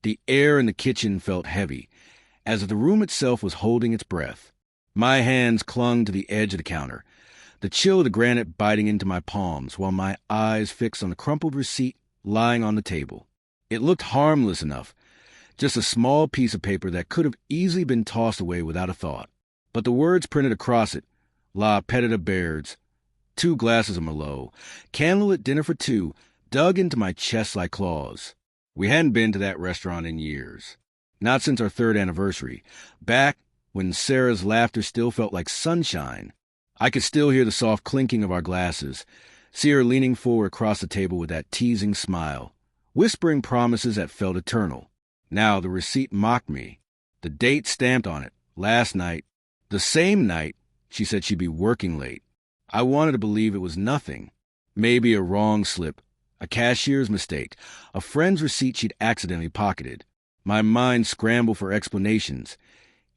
The air in the kitchen felt heavy, as if the room itself was holding its breath. My hands clung to the edge of the counter, the chill of the granite biting into my palms, while my eyes fixed on the crumpled receipt lying on the table. It looked harmless enough, just a small piece of paper that could have easily been tossed away without a thought. But the words printed across it, La Petita Baird's, 2 glasses of Merlot, candlelit dinner for 2, dug into my chest like claws. We hadn't been to that restaurant in years. Not since our 3rd anniversary, back when Sarah's laughter still felt like sunshine. I could still hear the soft clinking of our glasses, see her leaning forward across the table with that teasing smile, whispering promises that felt eternal. Now the receipt mocked me. The date stamped on it, last night, the same night she said she'd be working late. I wanted to believe it was nothing. Maybe a wrong slip, a cashier's mistake, a friend's receipt she'd accidentally pocketed. My mind scrambled for explanations,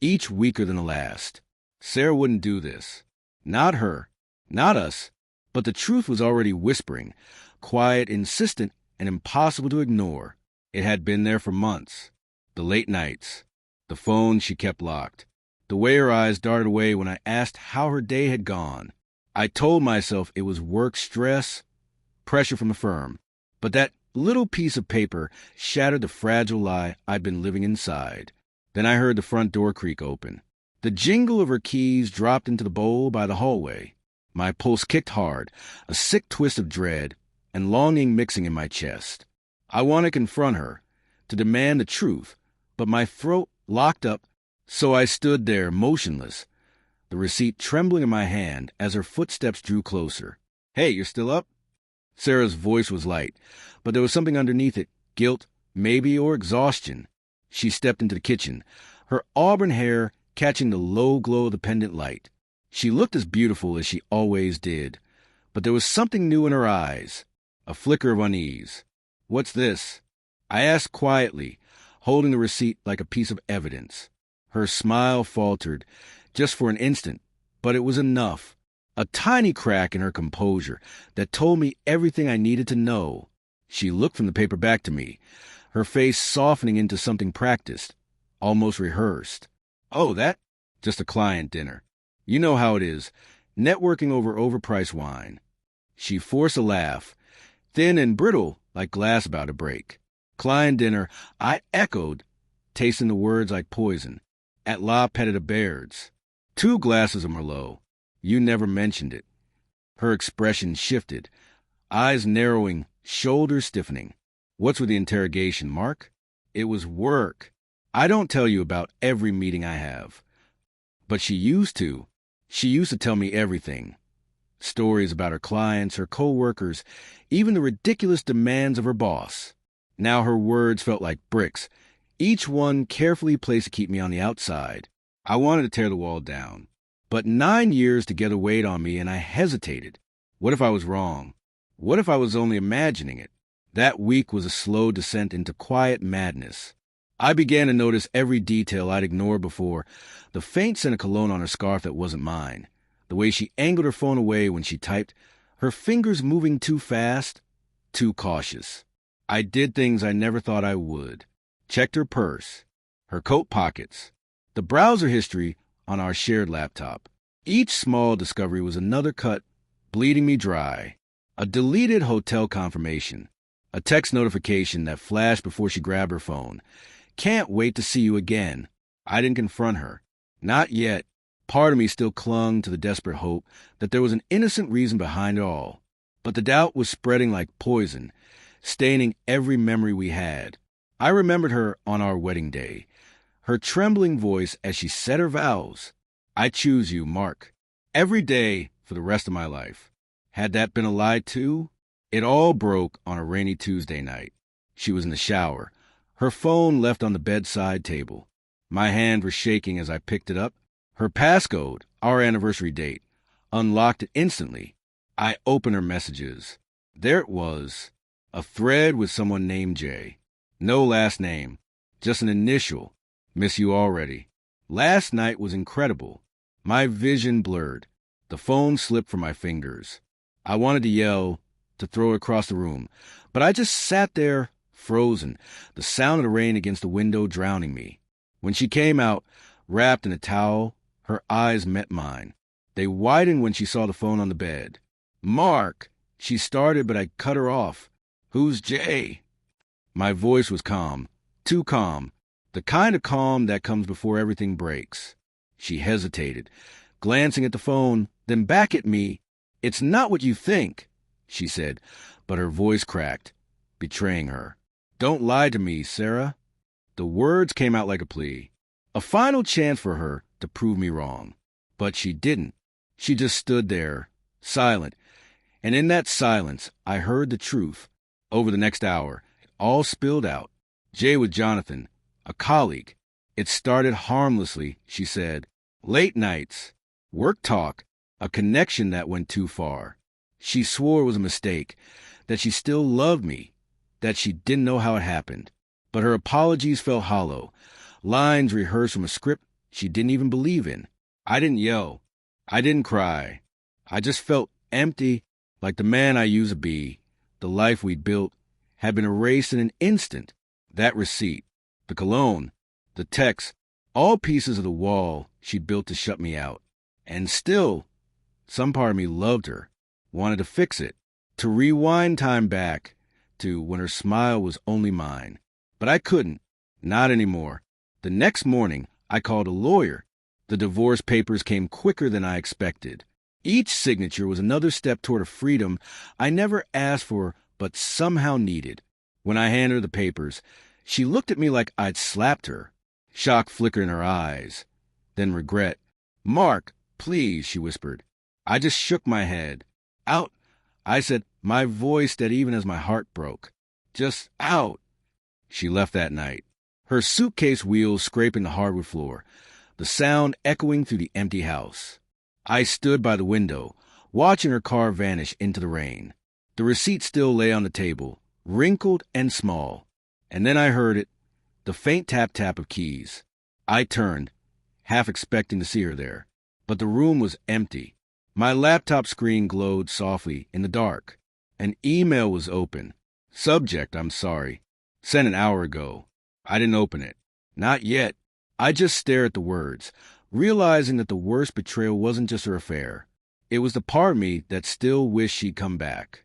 each weaker than the last. Sarah wouldn't do this. Not her, not us, but the truth was already whispering, quiet, insistent, and impossible to ignore. It had been there for months. The late nights, the phone she kept locked, the way her eyes darted away when I asked how her day had gone. I told myself it was work stress, pressure from the firm, but that little piece of paper shattered the fragile lie I'd been living inside. Then I heard the front door creak open. The jingle of her keys dropped into the bowl by the hallway. My pulse kicked hard, a sick twist of dread and longing mixing in my chest. I wanted to confront her, to demand the truth, but my throat locked up, so I stood there motionless, the receipt trembling in my hand as her footsteps drew closer. "Hey, you're still up?" Sarah's voice was light, but there was something underneath it, guilt, maybe, or exhaustion. She stepped into the kitchen, her auburn hair catching the low glow of the pendant light. She looked as beautiful as she always did, but there was something new in her eyes, a flicker of unease. "What's this?" I asked quietly, holding the receipt like a piece of evidence. Her smile faltered, just for an instant, but it was enough. A tiny crack in her composure that told me everything I needed to know. She looked from the paper back to me, her face softening into something practiced, almost rehearsed. "Oh, that? Just a client dinner. You know how it is, networking over overpriced wine." She forced a laugh, thin and brittle like glass about to break. "Client dinner," I echoed, tasting the words like poison. "At La Petita Baird's. 2 glasses of Merlot. You never mentioned it." Her expression shifted, eyes narrowing, shoulders stiffening. "What's with the interrogation, Mark?" "It was work. I don't tell you about every meeting I have." But she used to. She used to tell me everything. Stories about her clients, her co-workers, even the ridiculous demands of her boss. Now her words felt like bricks, each one carefully placed to keep me on the outside. I wanted to tear the wall down. But 9 years together weighed on me, and I hesitated. What if I was wrong? What if I was only imagining it? That week was a slow descent into quiet madness. I began to notice every detail I'd ignored before, the faint scent of cologne on her scarf that wasn't mine, the way she angled her phone away when she typed, her fingers moving too fast, too cautious. I did things I never thought I would. Checked her purse, her coat pockets, the browser history on our shared laptop. Each small discovery was another cut, bleeding me dry. A deleted hotel confirmation, a text notification that flashed before she grabbed her phone. "Can't wait to see you again." I didn't confront her. Not yet. Part of me still clung to the desperate hope that there was an innocent reason behind it all. But the doubt was spreading like poison, staining every memory we had. I remembered her on our wedding day, her trembling voice as she said her vows. "I choose you, Mark, every day for the rest of my life." Had that been a lie too? It all broke on a rainy Tuesday night. She was in the shower, her phone left on the bedside table. My hand was shaking as I picked it up. Her passcode, our anniversary date, unlocked it instantly. I opened her messages. There it was, a thread with someone named Jay. No last name, just an initial. "Miss you already." Last night was incredible. My vision blurred. The phone slipped from my fingers. I wanted to yell, to throw it across the room, but I just sat there, frozen, the sound of the rain against the window drowning me. When she came out, wrapped in a towel, her eyes met mine. They widened when she saw the phone on the bed. "Mark," she started, but I cut her off. "Who's Jay?" My voice was calm, too calm, the kind of calm that comes before everything breaks. She hesitated, glancing at the phone, then back at me. "It's not what you think," she said, but her voice cracked, betraying her. "Don't lie to me, Sarah." The words came out like a plea, a final chance for her to prove me wrong. But she didn't. She just stood there, silent, and in that silence I heard the truth. Over the next hour, it all spilled out. Jay was Jonathan, a colleague. It started harmlessly, she said. Late nights, work talk, a connection that went too far. She swore it was a mistake, that she still loved me, that she didn't know how it happened. But her apologies felt hollow, lines rehearsed from a script she didn't even believe in. I didn't yell. I didn't cry. I just felt empty, like the man I used to be, the life we'd built, had been erased in an instant. That receipt, the cologne, the text, all pieces of the wall she built to shut me out. And still, some part of me loved her, wanted to fix it, to rewind time back to when her smile was only mine. But I couldn't, not anymore. The next morning, I called a lawyer. The divorce papers came quicker than I expected. Each signature was another step toward a freedom I never asked for but somehow needed. When I handed her the papers, she looked at me like I'd slapped her. Shock flickered in her eyes, then regret. "Mark, please," she whispered. I just shook my head. "Out," I said, my voice dead even as my heart broke. "Just out." She left that night, her suitcase wheels scraping the hardwood floor, the sound echoing through the empty house. I stood by the window, watching her car vanish into the rain. The receipt still lay on the table, wrinkled and small. And then I heard it, the faint tap-tap of keys. I turned, half expecting to see her there. But the room was empty. My laptop screen glowed softly in the dark. An email was open. Subject, "I'm sorry." Sent an hour ago. I didn't open it. Not yet. I just stared at the words, realizing that the worst betrayal wasn't just her affair. It was the part of me that still wished she'd come back.